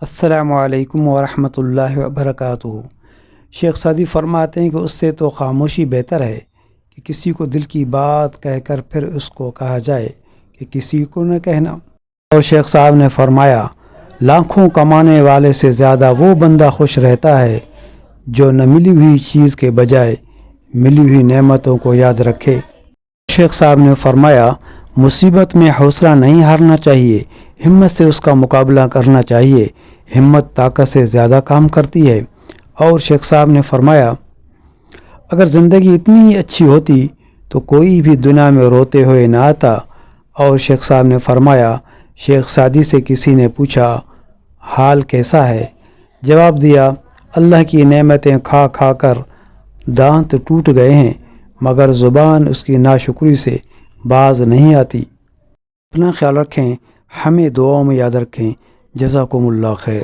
السلام علیکم ورحمۃ اللہ وبرکاتہ۔ شیخ سعدی فرماتے ہیں کہ اس سے تو خاموشی بہتر ہے کہ کسی کو دل کی بات کہہ کر پھر اس کو کہا جائے کہ کسی کو نہ کہنا۔ اور شیخ صاحب نے فرمایا، لاکھوں کمانے والے سے زیادہ وہ بندہ خوش رہتا ہے جو نہ ملی ہوئی چیز کے بجائے ملی ہوئی نعمتوں کو یاد رکھے۔ شیخ صاحب نے فرمایا، مصیبت میں حوصلہ نہیں ہارنا چاہیے، ہمت سے اس کا مقابلہ کرنا چاہیے، ہمت طاقت سے زیادہ کام کرتی ہے۔ اور شیخ صاحب نے فرمایا، اگر زندگی اتنی ہی اچھی ہوتی تو کوئی بھی دنیا میں روتے ہوئے نہ آتا۔ اور شیخ صاحب نے فرمایا، شیخ سعدی سے کسی نے پوچھا، حال کیسا ہے؟ جواب دیا، اللہ کی نعمتیں کھا کھا کر دانت ٹوٹ گئے ہیں، مگر زبان اس کی ناشکری سے باز نہیں آتی۔ اپنا خیال رکھیں، ہمیں دعاؤں میں یاد رکھیں۔ جزاکم اللہ خیر۔